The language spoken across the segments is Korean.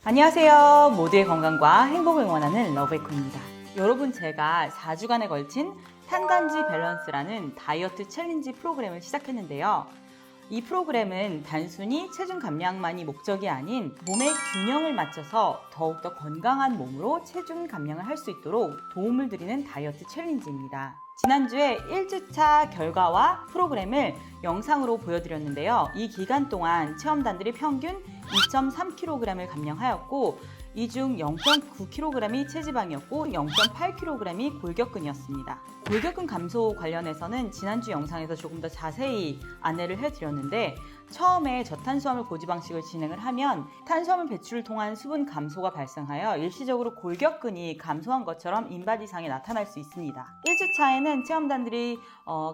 안녕하세요. 모두의 건강과 행복을 응원하는 러브에코입니다. 여러분, 제가 4주간에 걸친 탄단지 밸런스라는 다이어트 챌린지 프로그램을 시작했는데요. 이 프로그램은 단순히 체중 감량만이 목적이 아닌 몸의 균형을 맞춰서 더욱더 건강한 몸으로 체중 감량을 할 수 있도록 도움을 드리는 다이어트 챌린지입니다. 지난주에 1주차 결과와 프로그램을 영상으로 보여드렸는데요. 이 기간 동안 체험단들이 평균 2.3kg을 감량하였고, 이 중 0.9kg이 체지방이었고 0.8kg이 골격근이었습니다. 골격근 감소 관련해서는 지난주 영상에서 조금 더 자세히 안내를 해드렸는데, 처음에 저탄수화물 고지방식을 진행을 하면 탄수화물 배출을 통한 수분 감소가 발생하여 일시적으로 골격근이 감소한 것처럼 인바디상에 나타날 수 있습니다. 1주차에는 체험단들이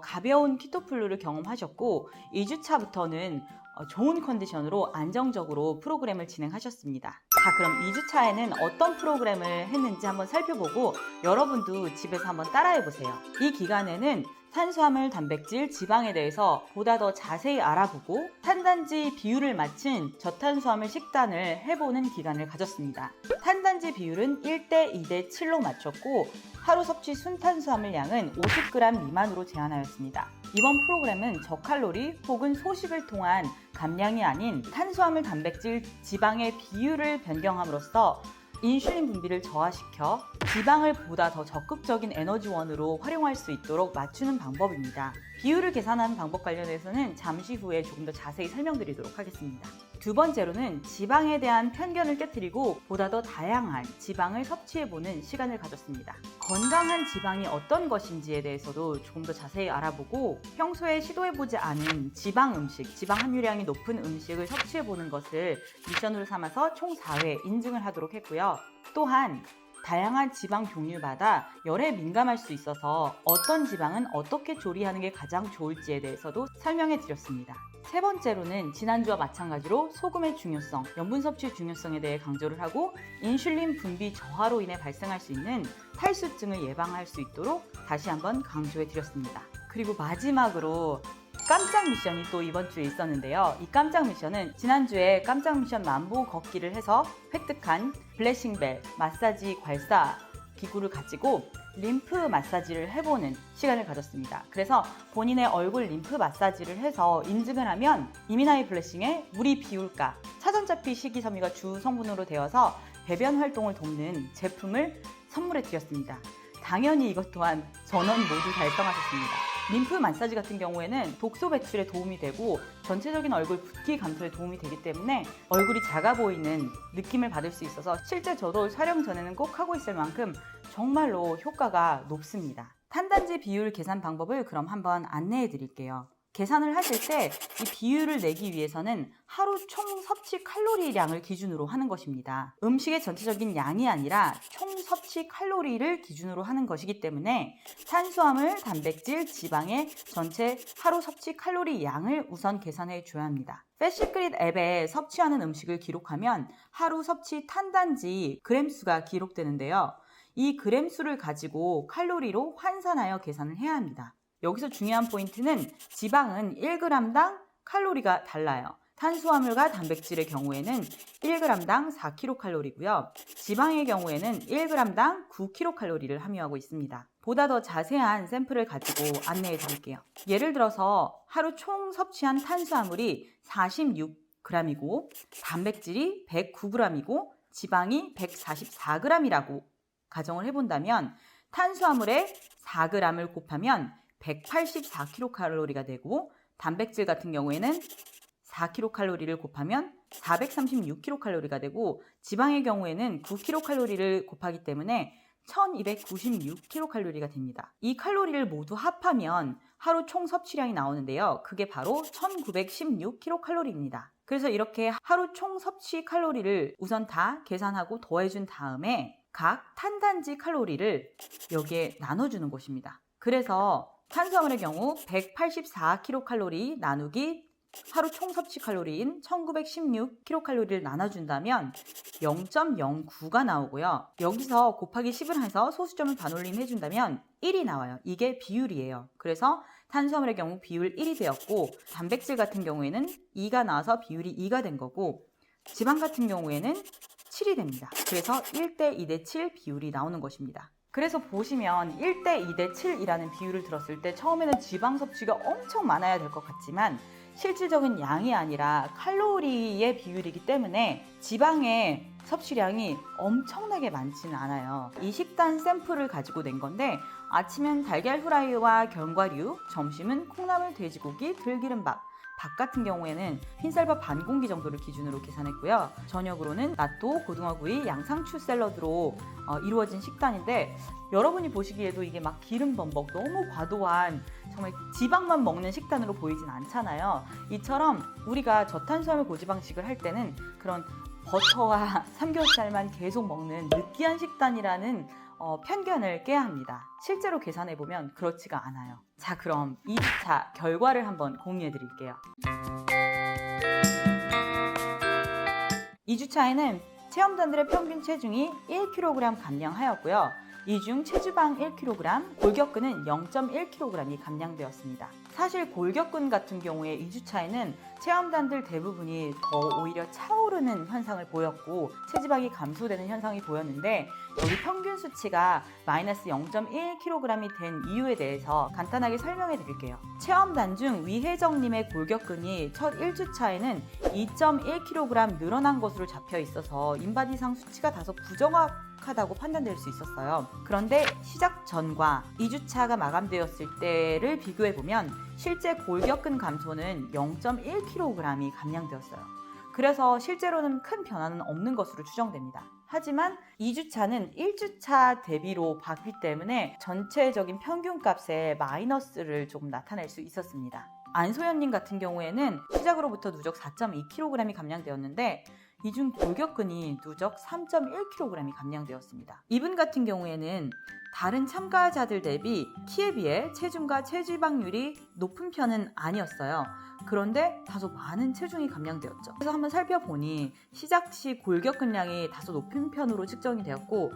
가벼운 키토플루를 경험하셨고, 2주차부터는 좋은 컨디션으로 안정적으로 프로그램을 진행하셨습니다. 자, 그럼 2주차에는 어떤 프로그램을 했는지 한번 살펴보고 여러분도 집에서 한번 따라해보세요. 이 기간에는 탄수화물, 단백질, 지방에 대해서 보다 더 자세히 알아보고 탄단지 비율을 맞춘 저탄수화물 식단을 해보는 기간을 가졌습니다. 탄단지 비율은 1대 2대 7로 맞췄고, 하루 섭취 순탄수화물 양은 50g 미만으로 제한하였습니다. 이번 프로그램은 저칼로리 혹은 소식을 통한 감량이 아닌 탄수화물, 단백질, 지방의 비율을 변경함으로써 인슐린 분비를 저하시켜 지방을 보다 더 적극적인 에너지원으로 활용할 수 있도록 맞추는 방법입니다. 비율을 계산하는 방법 관련해서는 잠시 후에 조금 더 자세히 설명드리도록 하겠습니다. 두 번째로는 지방에 대한 편견을 깨트리고 보다 더 다양한 지방을 섭취해보는 시간을 가졌습니다. 건강한 지방이 어떤 것인지에 대해서도 조금 더 자세히 알아보고, 평소에 시도해보지 않은 지방 음식, 지방 함유량이 높은 음식을 섭취해보는 것을 미션으로 삼아서 총 4회 인증을 하도록 했고요. 또한 다양한 지방 종류마다 열에 민감할 수 있어서 어떤 지방은 어떻게 조리하는 게 가장 좋을지에 대해서도 설명해 드렸습니다. 세 번째로는 지난주와 마찬가지로 소금의 중요성, 염분 섭취의 중요성에 대해 강조를 하고, 인슐린 분비 저하로 인해 발생할 수 있는 탈수증을 예방할 수 있도록 다시 한번 강조해 드렸습니다. 그리고 마지막으로 깜짝 미션이 또 이번 주에 있었는데요. 이 깜짝 미션은 지난주에 깜짝 미션 만보 걷기를 해서 획득한 블레싱벨 마사지 괄사 기구를 가지고 림프 마사지를 해보는 시간을 가졌습니다. 그래서 본인의 얼굴 림프 마사지를 해서 인증을 하면 이미나이 블레싱의 무리 비율가, 차전자피 식이섬유가 주 성분으로 되어서 배변 활동을 돕는 제품을 선물해 드렸습니다. 당연히 이것 또한 전원 모두 달성하셨습니다. 림프 마사지 같은 경우에는 독소 배출에 도움이 되고 전체적인 얼굴 붓기 감소에 도움이 되기 때문에 얼굴이 작아 보이는 느낌을 받을 수 있어서 실제 저도 촬영 전에는 꼭 하고 있을 만큼 정말로 효과가 높습니다. 탄단지 비율 계산 방법을 그럼 한번 안내해 드릴게요. 계산을 하실 때 이 비율을 내기 위해서는 하루 총 섭취 칼로리량을 기준으로 하는 것입니다. 음식의 전체적인 양이 아니라 총 섭취 칼로리를 기준으로 하는 것이기 때문에 탄수화물, 단백질, 지방의 전체 하루 섭취 칼로리 양을 우선 계산해 줘야 합니다. 패시크릿 앱에 섭취하는 음식을 기록하면 하루 섭취 탄단지 그램수가 기록되는데요. 이 그램수를 가지고 칼로리로 환산하여 계산을 해야 합니다. 여기서 중요한 포인트는 지방은 1g당 칼로리가 달라요. 탄수화물과 단백질의 경우에는 1g당 4kcal고요. 지방의 경우에는 1g당 9kcal를 함유하고 있습니다. 보다 더 자세한 샘플을 가지고 안내해 드릴게요. 예를 들어서 하루 총 섭취한 탄수화물이 46g이고 단백질이 109g이고 지방이 144g이라고 가정을 해본다면, 탄수화물에 4g을 곱하면 184kcal가 되고, 단백질 같은 경우에는 4kcal를 곱하면 436kcal가 되고, 지방의 경우에는 9kcal를 곱하기 때문에 1296kcal가 됩니다. 이 칼로리를 모두 합하면 하루 총 섭취량이 나오는데요. 그게 바로 1916kcal입니다. 그래서 이렇게 하루 총 섭취 칼로리를 우선 다 계산하고 더해준 다음에 각 탄단지 칼로리를 여기에 나눠주는 것입니다. 그래서 탄수화물의 경우 184kcal 나누기 하루 총 섭취 칼로리인 1916kcal를 나눠준다면 0.09가 나오고요. 여기서 곱하기 10을 해서 소수점을 반올림 해준다면 1이 나와요. 이게 비율이에요. 그래서 탄수화물의 경우 비율 1이 되었고, 단백질 같은 경우에는 2가 나와서 비율이 2가 된 거고, 지방 같은 경우에는 7이 됩니다. 그래서 1대 2대 7 비율이 나오는 것입니다. 그래서 보시면 1대 2대 7이라는 비율을 들었을 때 처음에는 지방 섭취가 엄청 많아야 될 것 같지만 실질적인 양이 아니라 칼로리의 비율이기 때문에 지방의 섭취량이 엄청나게 많지는 않아요. 이 식단 샘플을 가지고 낸 건데 아침은 달걀 후라이와 견과류, 점심은 콩나물 돼지고기 들기름밥, 밥 같은 경우에는 흰쌀밥 반 공기 정도를 기준으로 계산했고요. 저녁으로는 나토, 고등어구이, 양상추 샐러드로 이루어진 식단인데 여러분이 보시기에도 이게 막 기름 범벅 너무 과도한 정말 지방만 먹는 식단으로 보이진 않잖아요. 이처럼 우리가 저탄수화물 고지방식을 할 때는 그런 버터와 삼겹살만 계속 먹는 느끼한 식단이라는 편견을 깨야 합니다. 실제로 계산해보면 그렇지가 않아요. 자, 그럼 2주차 결과를 한번 공유해 드릴게요. 2주차에는 체험단들의 평균 체중이 1kg 감량하였고요. 이 중 체지방 1kg, 골격근은 0.1kg이 감량되었습니다. 사실 골격근 같은 경우에 2주차에는 체험단들 대부분이 더 오히려 차오르는 현상을 보였고 체지방이 감소되는 현상이 보였는데 여기 평균 수치가 마이너스 0.1kg이 된 이유에 대해서 간단하게 설명해 드릴게요. 체험단 중 위혜정님의 골격근이 첫 1주차에는 2.1kg 늘어난 것으로 잡혀 있어서 인바디상 수치가 다소 부정확하다고 판단될 수 있었어요. 그런데 시작 전과 2주차가 마감되었을 때를 비교해보면 실제 골격근 감소는 0.1kg이 감량되었어요. 그래서 실제로는 큰 변화는 없는 것으로 추정됩니다. 하지만 2주차는 1주차 대비로 봤기 때문에 전체적인 평균값에 마이너스를 조금 나타낼 수 있었습니다. 안소연님 같은 경우에는 시작으로부터 누적 4.2kg이 감량되었는데 이 중 골격근이 누적 3.1kg이 감량되었습니다. 이분 같은 경우에는 다른 참가자들 대비 키에 비해 체중과 체지방률이 높은 편은 아니었어요. 그런데 다소 많은 체중이 감량되었죠. 그래서 한번 살펴보니 시작 시 골격근량이 다소 높은 편으로 측정이 되었고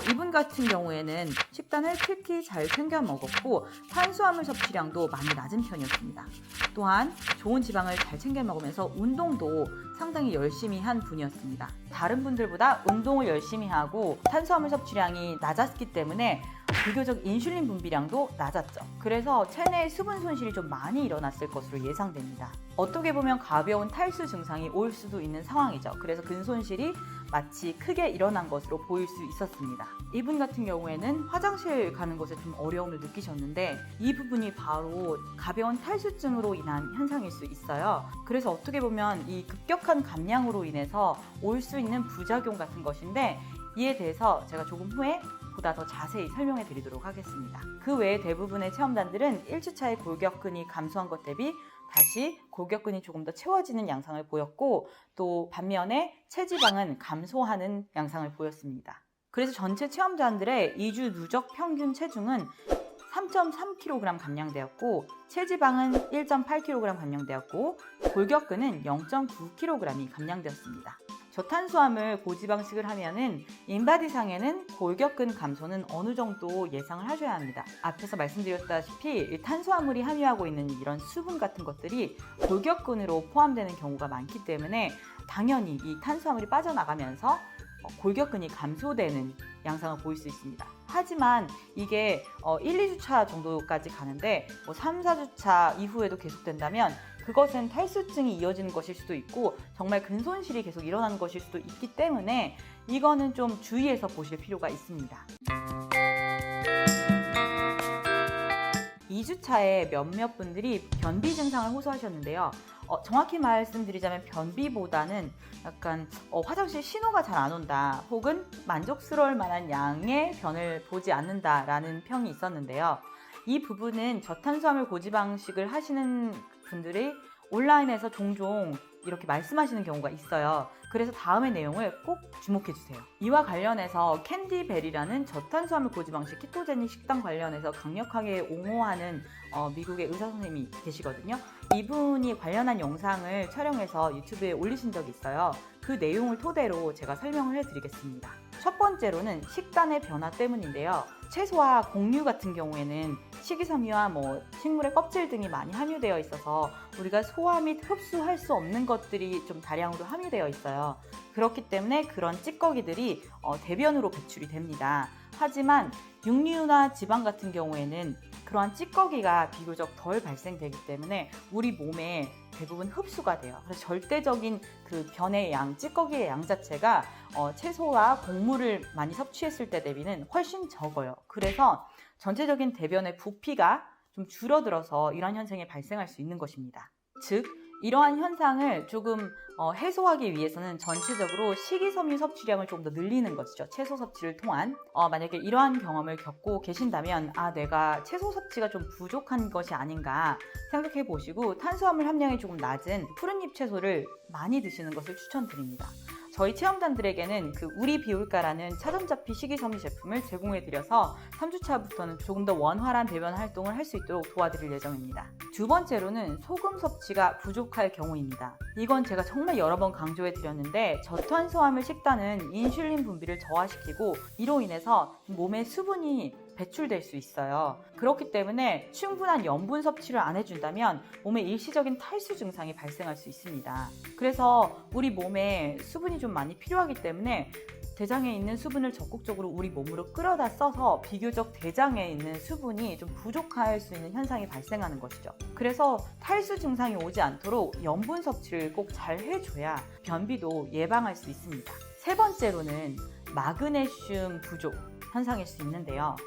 이분 같은 경우에는 식단을 특히 잘 챙겨 먹었고 탄수화물 섭취량도 많이 낮은 편이었습니다. 또한 좋은 지방을 잘 챙겨 먹으면서 운동도 상당히 열심히 한 분이었습니다. 다른 분들보다 운동을 열심히 하고 탄수화물 섭취량이 낮았기 때문에 비교적 인슐린 분비량도 낮았죠. 그래서 체내 수분 손실이 좀 많이 일어났을 것으로 예상됩니다. 어떻게 보면 가벼운 탈수 증상이 올 수도 있는 상황이죠. 그래서 근손실이 마치 크게 일어난 것으로 보일 수 있었습니다. 이분 같은 경우에는 화장실 가는 것에 좀 어려움을 느끼셨는데 이 부분이 바로 가벼운 탈수증으로 인한 현상일 수 있어요. 그래서 어떻게 보면 이 급격한 감량으로 인해서 올 수 있는 부작용 같은 것인데 이에 대해서 제가 조금 후에 보다 더 자세히 설명해 드리도록 하겠습니다. 그 외에 대부분의 체험단들은 1주차의 골격근이 감소한 것 대비 다시 골격근이 조금 더 채워지는 양상을 보였고 또 반면에 체지방은 감소하는 양상을 보였습니다. 그래서 전체 체험단들의 2주 누적 평균 체중은 3.3kg 감량되었고 체지방은 1.8kg 감량되었고 골격근은 0.9kg이 감량되었습니다. 저탄수화물 고지방식을 하면은 인바디상에는 골격근 감소는 어느 정도 예상을 하셔야 합니다. 앞에서 말씀드렸다시피 탄수화물이 함유하고 있는 이런 수분 같은 것들이 골격근으로 포함되는 경우가 많기 때문에 당연히 이 탄수화물이 빠져나가면서 골격근이 감소되는 양상을 보일 수 있습니다. 하지만 이게 1, 2주차 정도까지 가는데 3, 4주차 이후에도 계속된다면 그것은 탈수증이 이어지는 것일 수도 있고 정말 근손실이 계속 일어나는 것일 수도 있기 때문에 이거는 좀 주의해서 보실 필요가 있습니다. 2주차에 몇몇 분들이 변비 증상을 호소하셨는데요. 정확히 말씀드리자면 변비보다는 약간 화장실 신호가 잘 안 온다 혹은 만족스러울 만한 양의 변을 보지 않는다라는 평이 있었는데요. 이 부분은 저탄수화물 고지방식을 하시는 분들이 온라인에서 종종 이렇게 말씀하시는 경우가 있어요. 그래서 다음의 내용을 꼭 주목해 주세요. 이와 관련해서 캔디벨이라는 저탄수화물 고지방식 키토제닉 식단 관련해서 강력하게 옹호하는 미국의 의사 선생님이 계시거든요. 이분이 관련한 영상을 촬영해서 유튜브에 올리신 적이 있어요. 그 내용을 토대로 제가 설명을 해드리겠습니다. 첫 번째로는 식단의 변화 때문인데요. 채소와 곡류 같은 경우에는 식이섬유와 식물의 껍질 등이 많이 함유되어 있어서 우리가 소화 및 흡수할 수 없는 것들이 좀 다량으로 함유되어 있어요. 그렇기 때문에 그런 찌꺼기들이 대변으로 배출이 됩니다. 하지만 육류나 지방 같은 경우에는 그러한 찌꺼기가 비교적 덜 발생되기 때문에 우리 몸에 대부분 흡수가 돼요. 그래서 절대적인 그 변의 양, 찌꺼기의 양 자체가 채소와 곡물을 많이 섭취했을 때 대비는 훨씬 적어요. 그래서 전체적인 대변의 부피가 좀 줄어들어서 이러한 현상이 발생할 수 있는 것입니다. 즉, 이러한 현상을 조금 해소하기 위해서는 전체적으로 식이섬유 섭취량을 조금 더 늘리는 것이죠. 채소 섭취를 통한. 만약에 이러한 경험을 겪고 계신다면 내가 채소 섭취가 좀 부족한 것이 아닌가 생각해 보시고 탄수화물 함량이 조금 낮은 푸른잎 채소를 많이 드시는 것을 추천드립니다. 저희 체험단들에게는 그 우리 비올까라는 차전자피 식이섬유 제품을 제공해 드려서 3주차부터는 조금 더 원활한 대변 활동을 할 수 있도록 도와드릴 예정입니다. 두 번째로는 소금 섭취가 부족할 경우입니다. 이건 제가 정말 여러 번 강조해 드렸는데 저탄수화물 식단은 인슐린 분비를 저하시키고 이로 인해서 몸에 수분이 배출될 수 있어요. 그렇기 때문에 충분한 염분 섭취를 안 해준다면 몸에 일시적인 탈수 증상이 발생할 수 있습니다. 그래서 우리 몸에 수분이 좀 많이 필요하기 때문에 대장에 있는 수분을 적극적으로 우리 몸으로 끌어다 써서 비교적 대장에 있는 수분이 좀 부족할 수 있는 현상이 발생하는 것이죠. 그래서 탈수 증상이 오지 않도록 염분 섭취를 꼭 잘 해줘야 변비도 예방할 수 있습니다. 세 번째로는 마그네슘 부족 현상일 수 있는데요.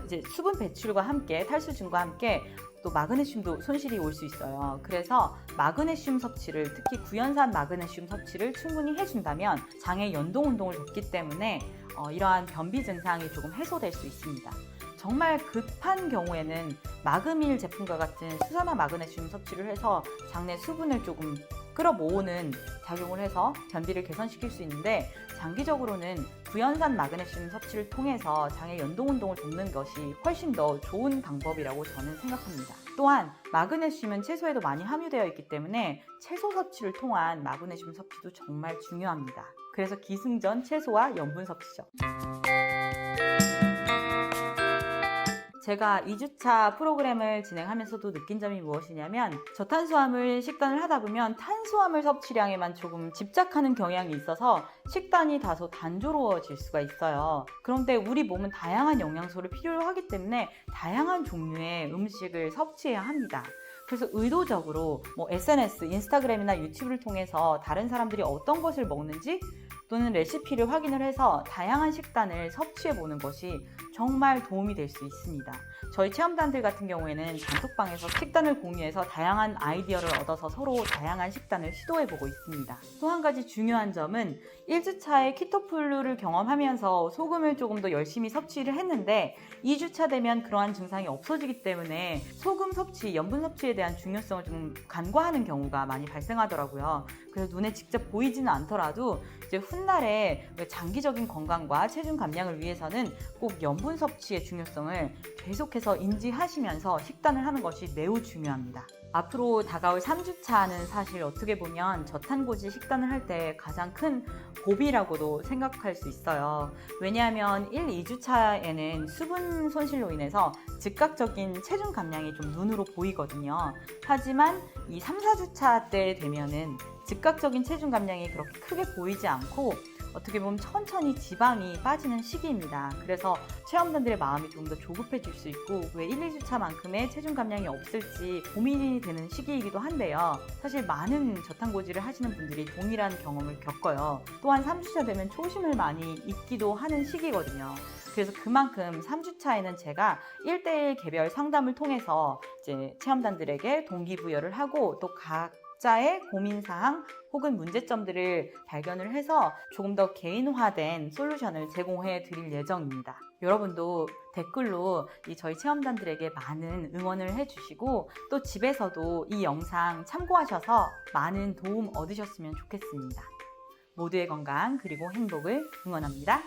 이제 수분 배출과 함께 탈수증과 함께 또 마그네슘도 손실이 올 수 있어요. 그래서 마그네슘 섭취를, 특히 구연산 마그네슘 섭취를 충분히 해준다면 장의 연동 운동을 돕기 때문에 이러한 변비 증상이 조금 해소될 수 있습니다. 정말 급한 경우에는 마그밀 제품과 같은 수산화 마그네슘 섭취를 해서 장내 수분을 조금 끌어모으는 작용을 해서 변비를 개선시킬 수 있는데 장기적으로는 구연산 마그네슘 섭취를 통해서 장의 연동 운동을 돕는 것이 훨씬 더 좋은 방법이라고 저는 생각합니다. 또한 마그네슘은 채소에도 많이 함유되어 있기 때문에 채소 섭취를 통한 마그네슘 섭취도 정말 중요합니다. 그래서 기승전 채소와 염분 섭취죠. 제가 2주차 프로그램을 진행하면서도 느낀 점이 무엇이냐면 저탄수화물 식단을 하다 보면 탄수화물 섭취량에만 조금 집착하는 경향이 있어서 식단이 다소 단조로워질 수가 있어요. 그런데 우리 몸은 다양한 영양소를 필요로 하기 때문에 다양한 종류의 음식을 섭취해야 합니다. 그래서 의도적으로 SNS, 인스타그램이나 유튜브를 통해서 다른 사람들이 어떤 것을 먹는지 또는 레시피를 확인을 해서 다양한 식단을 섭취해보는 것이 정말 도움이 될 수 있습니다. 저희 체험단들 같은 경우에는 단톡방에서 식단을 공유해서 다양한 아이디어를 얻어서 서로 다양한 식단을 시도해보고 있습니다. 또 한 가지 중요한 점은 1주차에 키토플루를 경험하면서 소금을 조금 더 열심히 섭취를 했는데 2주차 되면 그러한 증상이 없어지기 때문에 소금 섭취, 염분 섭취에 대한 중요성을 좀 간과하는 경우가 많이 발생하더라고요. 그래서 눈에 직접 보이지는 않더라도 이제 훗날에 장기적인 건강과 체중 감량을 위해서는 꼭 염분 섭취의 중요성을 계속해서 인지하시면서 식단을 하는 것이 매우 중요합니다. 앞으로 다가올 3주차는 사실 어떻게 보면 저탄고지 식단을 할 때 가장 큰 고비라고도 생각할 수 있어요. 왜냐하면 1, 2주차에는 수분 손실로 인해서 즉각적인 체중 감량이 좀 눈으로 보이거든요. 하지만 이 3, 4주차 때 되면은 즉각적인 체중 감량이 그렇게 크게 보이지 않고 어떻게 보면 천천히 지방이 빠지는 시기입니다. 그래서 체험단들의 마음이 조금 더 조급해질 수 있고 왜 1, 2주차만큼의 체중 감량이 없을지 고민이 되는 시기이기도 한데요. 사실 많은 저탄고지를 하시는 분들이 동일한 경험을 겪어요. 또한 3주차 되면 초심을 많이 잊기도 하는 시기거든요. 그래서 그만큼 3주차에는 제가 1:1 개별 상담을 통해서 이제 체험단들에게 동기부여를 하고 또 각자의 고민사항 혹은 문제점들을 발견을 해서 조금 더 개인화된 솔루션을 제공해 드릴 예정입니다. 여러분도 댓글로 저희 체험단들에게 많은 응원을 해주시고 또 집에서도 이 영상 참고하셔서 많은 도움 얻으셨으면 좋겠습니다. 모두의 건강 그리고 행복을 응원합니다.